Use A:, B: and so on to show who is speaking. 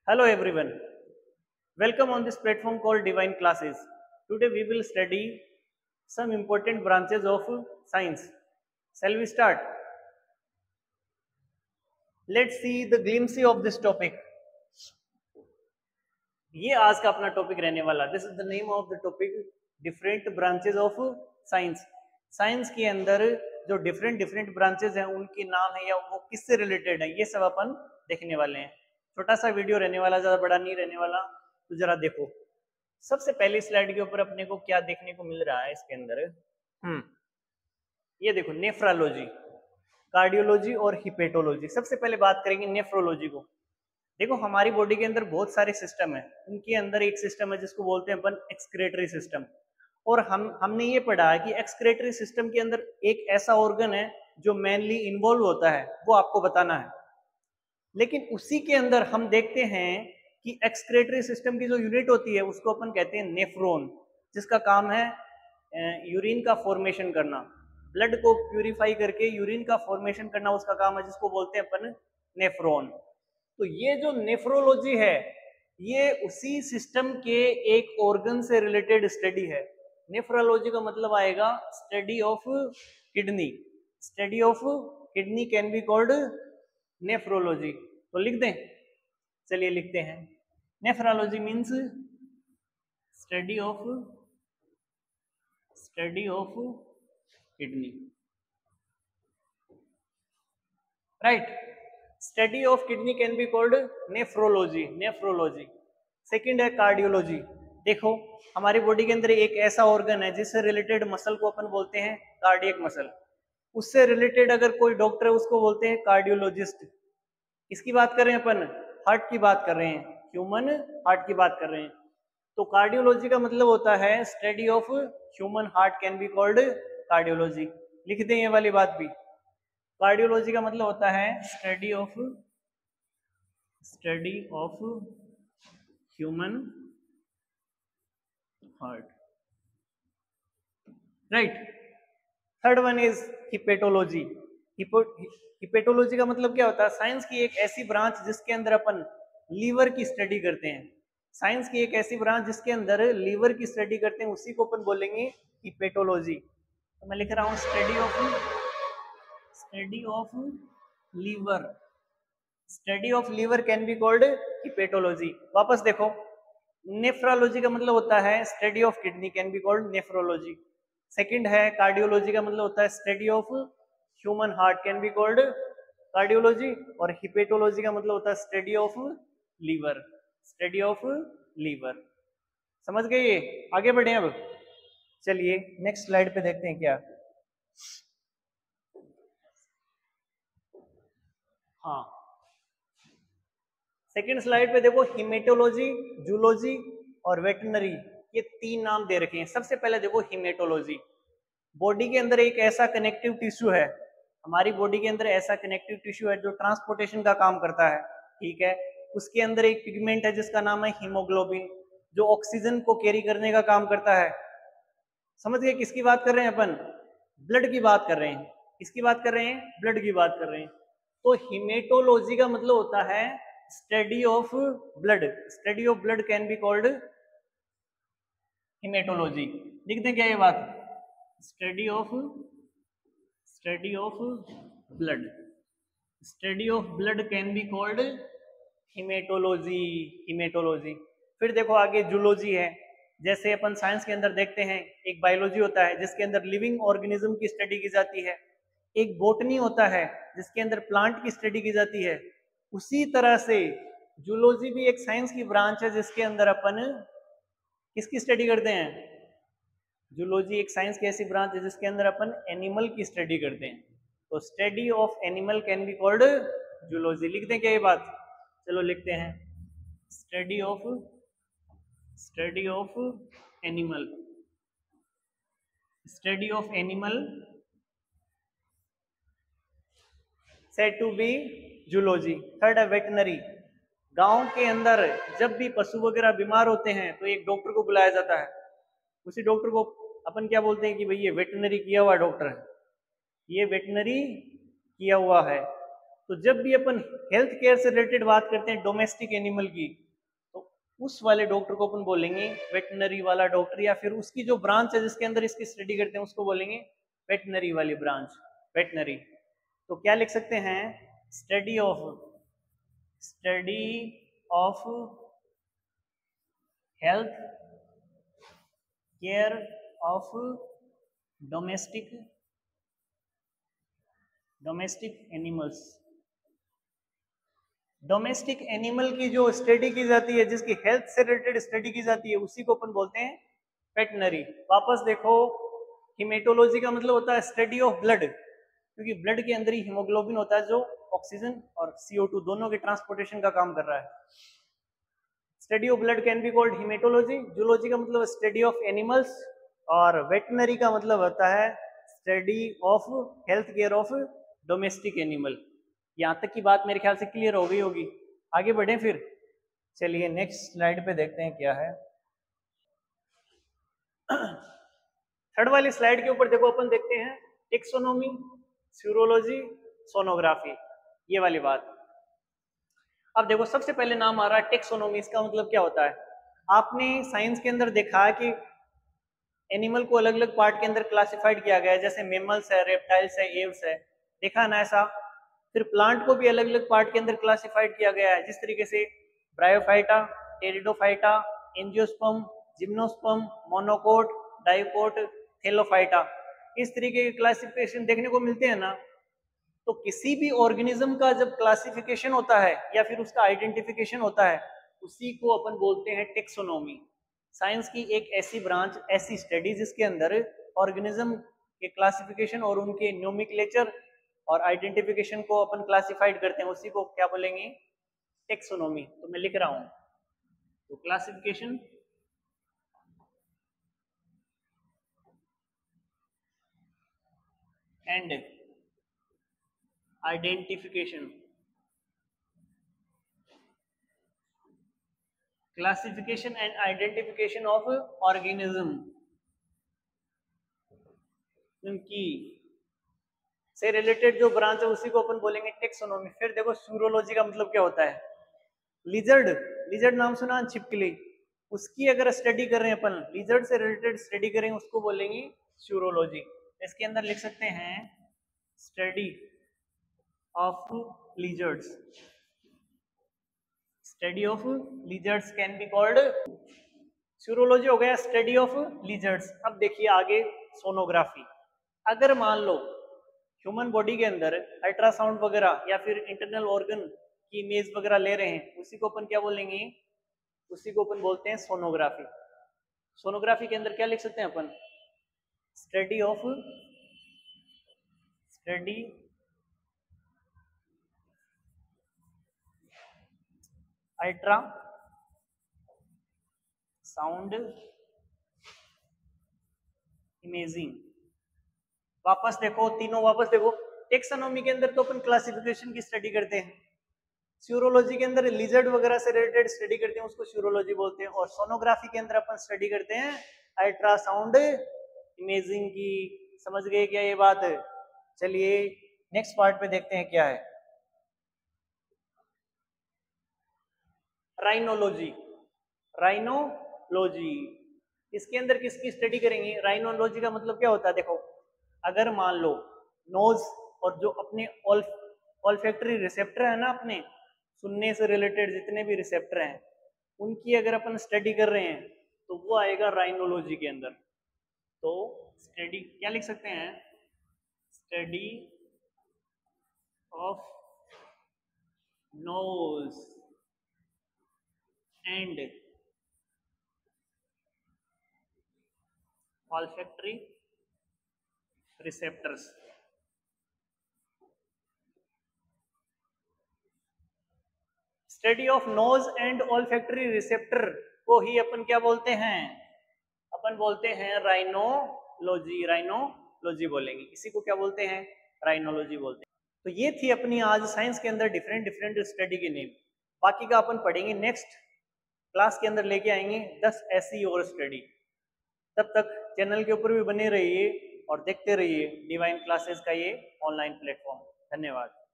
A: Hello everyone, welcome on this platform called Divine Classes. Today we will study some important branches of science. Shall we start? Let's see the glimpse of this topic. ये आज का अपना topic रहने वाला. This is the name of the topic, different branches of science. Science के अंदर जो different different branches हैं उनके नाम है या वो किससे रिलेटेड है, ये सब अपन देखने वाले हैं. छोटा सा वीडियो रहने वाला, ज्यादा बड़ा नहीं रहने वाला. तो जरा देखो, सबसे पहली स्लाइड के ऊपर अपने को क्या देखने को मिल रहा है इसके अंदर. ये देखो, नेफ्रोलॉजी, कार्डियोलॉजी और हिपेटोलॉजी. सबसे पहले बात करेंगे नेफ्रोलॉजी को. देखो, हमारी बॉडी के अंदर बहुत सारे सिस्टम है. उनके अंदर एक सिस्टम है जिसको बोलते हैं अपन एक्सक्रेटरी सिस्टम. और हमने ये पढ़ा है कि एक्सक्रेटरी सिस्टम के अंदर एक ऐसा ऑर्गन है जो मेनली इन्वॉल्व होता है, वो आपको बताना है. लेकिन उसी के अंदर हम देखते हैं कि एक्सक्रेटरी सिस्टम की जो यूनिट होती है उसको अपन कहते हैं नेफ्रॉन, जिसका काम है यूरिन का फॉर्मेशन करना. ब्लड को प्यूरिफाई करके यूरिन का फॉर्मेशन करना उसका काम है, जिसको बोलते हैं अपन नेफ्रॉन. तो ये जो नेफ्रोलॉजी है ये उसी सिस्टम के एक ऑर्गन से रिलेटेड स्टडी है. नेफ्रोलॉजी का मतलब आएगा study of kidney. Study of kidney can be called nephrology. तो लिख दें, चलिए लिखते हैं. Nephrology means study of kidney. Right. Study of kidney can be called nephrology. Second है कार्डियोलॉजी. देखो, हमारी बॉडी के अंदर एक ऐसा ऑर्गन है जिससे रिलेटेड मसल को अपन बोलते हैं कार्डियक मसल. उससे रिलेटेड अगर कोई डॉक्टर है उसको बोलते हैं कार्डियोलॉजिस्ट. इसकी बात कर रहे हैं अपन, हार्ट की बात कर रहे हैं, ह्यूमन हार्ट की बात कर रहे हैं. तो कार्डियोलॉजी का मतलब होता है study of human heart can be called cardiology. लिख दें ये वाली बात भी. कार्डियोलॉजी का मतलब होता है study of human heart. Right. Third one is hepatology. Hepatology का मतलब क्या होता है? साइंस की एक ऐसी ब्रांच जिसके अंदर अपन लीवर की स्टडी करते हैं. साइंस की एक ऐसी ब्रांच जिसके अंदर लीवर की स्टडी करते हैं, उसी को अपन बोलेंगे हिपेटोलॉजी. तो मैं लिख रहा हूं study of liver. Study of liver can be called hepatology. वापस देखो, नेफ्रोलॉजी का मतलब होता है study of kidney can be called nephrology. Second है कार्डियोलॉजी का मतलब होता है study of human heart can be called cardiology. और हिपेटोलॉजी का मतलब होता है स्टडी ऑफ लीवर. समझ गए? ये आगे बढ़े. अब चलिए नेक्स्ट स्लाइड पे देखते हैं क्या. हाँ, सेकंड स्लाइड पे देखो, हिमेटोलॉजी, जूलॉजी और वेटनरी, ये तीन नाम दे रखे हैं. सबसे पहले देखो हिमेटोलॉजी. बॉडी के अंदर एक ऐसा कनेक्टिव टिश्यू है, हमारी बॉडी के अंदर ऐसा कनेक्टिव टिश्यू है जो ट्रांसपोर्टेशन का काम करता है. ठीक है. उसके अंदर एक पिगमेंट है जिसका नाम है हीमोग्लोबिन, जो ऑक्सीजन को कैरी करने का काम करता है. समझ गए किसकी बात कर रहे हैं अपन? ब्लड की बात कर रहे हैं. किसकी बात कर रहे हैं? ब्लड की बात कर रहे हैं. तो हिमेटोलॉजी का मतलब होता है study of blood. Study of blood can be called haematology. लिख दें क्या ये बात? Study of blood can be called haematology. फिर देखो आगे जूलॉजी है. जैसे अपन साइंस के अंदर देखते हैं, एक बायोलॉजी होता है जिसके अंदर लिविंग ऑर्गेनिज्म की स्टडी की जाती है. एक बोटनी होता है जिसके अंदर प्लांट की स्टडी की जाती है. उसी तरह से जूलॉजी भी एक साइंस की ब्रांच है जिसके अंदर अपन किसकी स्टडी करते हैं? जूलॉजी एक साइंस की ऐसी ब्रांच है जिसके अंदर अपन एनिमल की स्टडी करते हैं. तो study of animal can be called zoology. लिख दें क्या ये बात? चलो लिखते हैं. Study of animal said to be zoology. Third है वेटनरी. गांव के अंदर जब भी पशु वगैरह बीमार होते हैं तो एक डॉक्टर को बुलाया जाता है. उसी डॉक्टर को अपन क्या बोलते हैं कि भाई ये वेटनरी किया हुआ डॉक्टर है, ये वेटनरी किया हुआ है. तो जब भी अपन हेल्थ केयर से रिलेटेड बात करते हैं डोमेस्टिक एनिमल की, तो उस वाले डॉक्टर को अपन बोलेंगे वेटनरी वाला डॉक्टर, या फिर उसकी जो ब्रांच है जिसके अंदर इसकी स्टडी करते हैं उसको बोलेंगे वेटनरी वाली ब्रांच, वेटनरी। तो क्या लिख सकते हैं, study of health care of domestic animals. Domestic animal की जो स्टडी की जाती है, जिसकी हेल्थ से रिलेटेड स्टडी की जाती है, उसी को अपन बोलते हैं वेटनरी। वापस देखो, हिमेटोलॉजी का मतलब होता है स्टडी ऑफ ब्लड, क्योंकि ब्लड के अंदर ही हीमोग्लोबिन होता है जो ऑक्सीजन और CO2 दोनों के ट्रांसपोर्टेशन का काम कर रहा है। Study of blood can be called haematology. Zoology का मतलब स्टडी ऑफ एनिमल्स, और वेटनरी का मतलब होता है study of health care of domestic animal. यहाँ तक की बात मेरे ख्याल से क्लियर हो गई होगी। आगे बढ़ें फिर, चलिए नेक्स्ट स्लाइड पे देखते हैं क्या है। थर्ड वाली स्लाइड के ऊपर देखो, अपन देखते हैं टेक्सोनोमी, स्यूरोलॉजी, सोनोग्राफी, ये वाली बात। अब देखो, सबसे पहले नाम आ रहा है टेक्सोनोमी। इसका मतलब क्या होता है? आपने साइंस के अंदर देखा है कि एनिमल को अलग अलग पार्ट के अंदर क्लासिफाइड किया गया है, जैसे मेमल्स है, रेप्टाइल्स है, एव्स है, देखा ना ऐसा। फिर प्लांट को भी अलग अलग पार्ट के अंदर क्लासिफाइड किया गया है, जिस तरीके से bryophyta, pteridophyta, angiosperm, gymnosperm, monocot, dicot, Thallophyta, इस तरीके के क्लासिफिकेशन देखने को मिलते हैं ना। तो किसी भी ऑर्गेनिज्म का जब क्लासिफिकेशन होता है या फिर उसका आइडेंटिफिकेशन होता है, उसी को अपन बोलते हैं टेक्सोनोमी। साइंस की एक ऐसी ब्रांच, ऐसी स्टडी जिसके अंदर ऑर्गेनिज्म के क्लासिफिकेशन और उनके नोमेनक्लेचर और आइडेंटिफिकेशन को अपन क्लासिफाइड करते हैं, उसी को क्या बोलेंगे, टेक्सोनोमी। तो मैं लिख रहा हूं, तो classification and identification, classification and identification of organism की से रिलेटेड जो ब्रांच है उसी को अपन बोलेंगे टेक्सोनोमी। फिर देखो, स्यूरोलॉजी का मतलब क्या होता है? लिजर्ड, लिजर्ड नाम सुना, छिपकली, उसकी अगर स्टडी कर रहे हैं अपन, लिजर्ड से रिलेटेड स्टडी करेंगे, उसको बोलेंगे स्यूरोलॉजी। इसके अंदर लिख सकते हैं study of lizards, study of lizards can be called saurology. हो गया स्टडी ऑफ लिजर्ड्स। अब देखिए आगे, सोनोग्राफी। अगर मान लो ह्यूमन बॉडी के अंदर अल्ट्रासाउंड वगैरह या फिर इंटरनल ऑर्गन की इमेज वगैरह ले रहे हैं, उसी को अपन क्या बोलेंगे, उसी को अपन बोलते हैं सोनोग्राफी। सोनोग्राफी के अंदर क्या लिख सकते हैं अपन, स्टडी अल्ट्रा साउंड इमेजिंग। वापस देखो, तीनों वापस देखो। टेक्सोनोमी के अंदर तो अपन क्लासिफिकेशन की स्टडी करते हैं, स्यूरोलॉजी के अंदर लिजर्ड वगैरह से रिलेटेड स्टडी करते हैं, उसको स्यूरोलॉजी बोलते हैं, और सोनोग्राफी के अंदर अपन स्टडी करते हैं अल्ट्रासाउंड इमेजिंग की। समझ गए क्या ये बात? चलिए नेक्स्ट पार्ट पे देखते हैं क्या है, राइनोलॉजी। राइनोलॉजी, इसके अंदर किसकी स्टडी करेंगे? राइनोलॉजी का मतलब क्या होता है? देखो, अगर मान लो नोज और जो अपने ऑल्फैक्टरी रिसेप्टर है ना, अपने सुनने से रिलेटेड जितने भी रिसेप्टर हैं, उनकी अगर अपन स्टडी कर रहे हैं तो वो आएगा राइनोलॉजी के अंदर। तो स्टडी क्या लिख सकते हैं, study of nose and olfactory receptors. Study of nose and olfactory receptor को ही अपन क्या बोलते हैं? अपन बोलते हैं राइनोलॉजी। राइनोलॉजी बोलेंगे, इसी को क्या बोलते हैं? राइनोलॉजी बोलते हैं। तो ये थी अपनी आज साइंस के अंदर डिफरेंट स्टडी के नेम। बाकी का अपन पढ़ेंगे नेक्स्ट क्लास के अंदर, लेके आएंगे 10 ऐसी और स्टडी। तब तक चैनल के ऊपर भी बने रहिए और देखते रहिए डिवाइन क्लासेस का ये ऑनलाइन प्लेटफॉर्म। धन्यवाद।